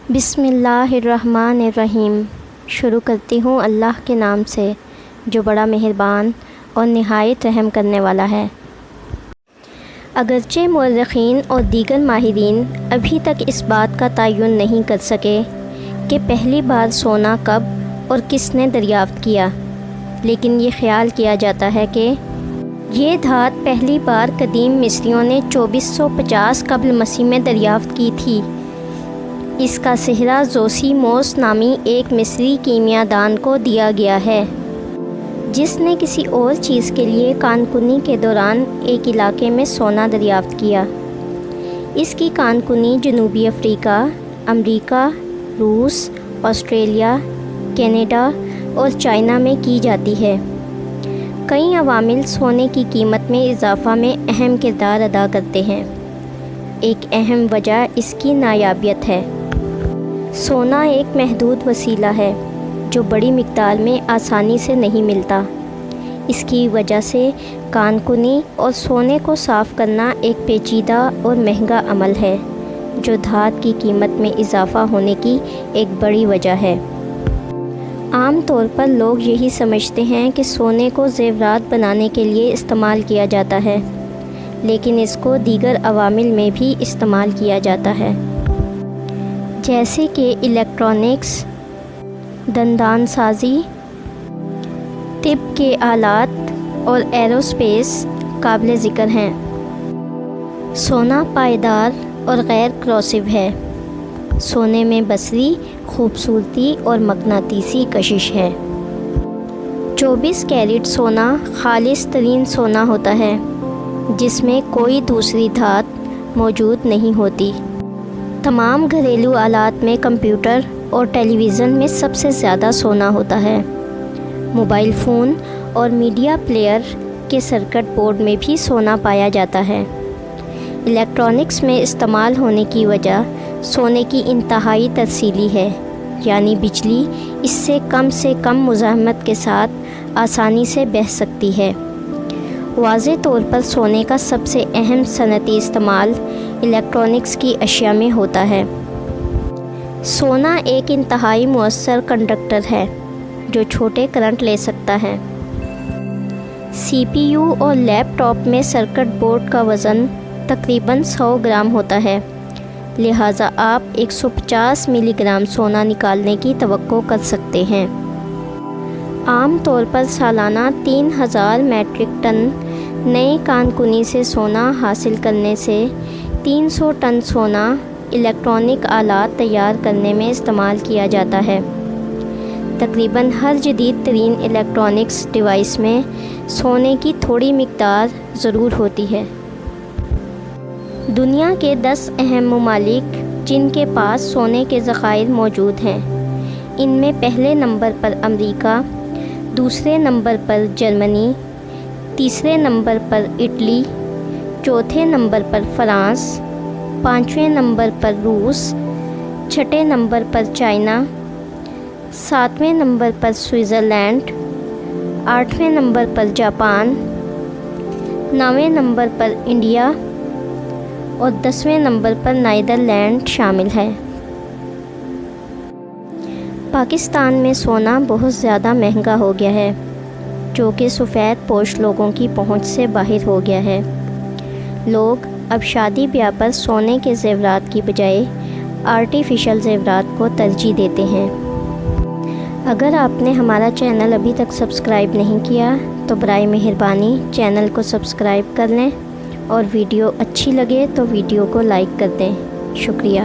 بسم اللہ الرحمن الرحیم۔ شروع کرتی ہوں اللہ کے نام سے جو بڑا مہربان اور نہایت رحم کرنے والا ہے۔ اگرچہ مورخین اور دیگر ماہرین ابھی تک اس بات کا تعین نہیں کر سکے کہ پہلی بار سونا کب اور کس نے دریافت کیا، لیکن یہ خیال کیا جاتا ہے کہ یہ دھات پہلی بار قدیم مصریوں نے 2450 قبل مسیح میں دریافت کی تھی۔ اس کا صحرا زوسیموس نامی ایک مصری کیمیا دان کو دیا گیا ہے، جس نے کسی اور چیز کے لیے کان کنی کے دوران ایک علاقے میں سونا دریافت کیا۔ اس کی کان کنی جنوبی افریقہ، امریکہ، روس، آسٹریلیا، کینیڈا اور چائنا میں کی جاتی ہے۔ کئی عوامل سونے کی قیمت میں اضافہ میں اہم کردار ادا کرتے ہیں۔ ایک اہم وجہ اس کی نایابیت ہے۔ سونا ایک محدود وسیلہ ہے جو بڑی مقدار میں آسانی سے نہیں ملتا۔ اس کی وجہ سے کان کنی اور سونے کو صاف کرنا ایک پیچیدہ اور مہنگا عمل ہے، جو دھات کی قیمت میں اضافہ ہونے کی ایک بڑی وجہ ہے۔ عام طور پر لوگ یہی سمجھتے ہیں کہ سونے کو زیورات بنانے کے لیے استعمال کیا جاتا ہے، لیکن اس کو دیگر عوامل میں بھی استعمال کیا جاتا ہے، جیسے کہ الیکٹرانکس، دندان سازی، طب کے آلات اور ایروسپیس قابل ذکر ہیں۔ سونا پائیدار اور غیر کروسیو ہے۔ سونے میں بصری، خوبصورتی اور مقناطیسی کشش ہے۔ 24 کیرٹ سونا خالص ترین سونا ہوتا ہے جس میں کوئی دوسری دھات موجود نہیں ہوتی۔ تمام گھریلو آلات میں کمپیوٹر اور ٹیلی ویژن میں سب سے زیادہ سونا ہوتا ہے۔ موبائل فون اور میڈیا پلیئر کے سرکٹ بورڈ میں بھی سونا پایا جاتا ہے۔ الیکٹرانکس میں استعمال ہونے کی وجہ سونے کی انتہائی ترسیلی ہے، یعنی بجلی اس سے کم مزاحمت کے ساتھ آسانی سے بہہ سکتی ہے۔ واضح طور پر سونے کا سب سے اہم صنعتی استعمال الیکٹرانکس کی اشیاء میں ہوتا ہے۔ سونا ایک انتہائی مؤثر کنڈکٹر ہے جو چھوٹے کرنٹ لے سکتا ہے۔ سی پی یو اور لیپ ٹاپ میں سرکٹ بورڈ کا وزن تقریباً 100 گرام ہوتا ہے، لہٰذا آپ 150 ملی گرام سونا نکالنے کی توقع کر سکتے ہیں۔ عام طور پر سالانہ 3000 میٹرک ٹن نئے کان کنی سے سونا حاصل کرنے سے 300 ٹن سونا الیکٹرانک آلات تیار کرنے میں استعمال کیا جاتا ہے۔ تقریباً ہر جدید ترین الیکٹرانکس ڈیوائس میں سونے کی تھوڑی مقدار ضرور ہوتی ہے۔ دنیا کے 10 اہم ممالک جن کے پاس سونے کے ذخائر موجود ہیں، ان میں پہلے نمبر پر امریکہ، دوسرے نمبر پر جرمنی، تیسرے نمبر پر اٹلی، چوتھے نمبر پر فرانس، پانچویں نمبر پر روس، چھٹے نمبر پر چائنا، ساتویں نمبر پر سوئٹزرلینڈ، آٹھویں نمبر پر جاپان، نویں نمبر پر انڈیا اور 10ویں نمبر پر نیدرلینڈ شامل ہے۔ پاکستان میں سونا بہت زیادہ مہنگا ہو گیا ہے، جو کہ سفید پوش لوگوں کی پہنچ سے باہر ہو گیا ہے۔ لوگ اب شادی بیاہ پر سونے کے زیورات کی بجائے آرٹیفیشل زیورات کو ترجیح دیتے ہیں۔ اگر آپ نے ہمارا چینل ابھی تک سبسکرائب نہیں کیا تو برائے مہربانی چینل کو سبسکرائب کر لیں، اور ویڈیو اچھی لگے تو ویڈیو کو لائک کر دیں۔ شکریہ۔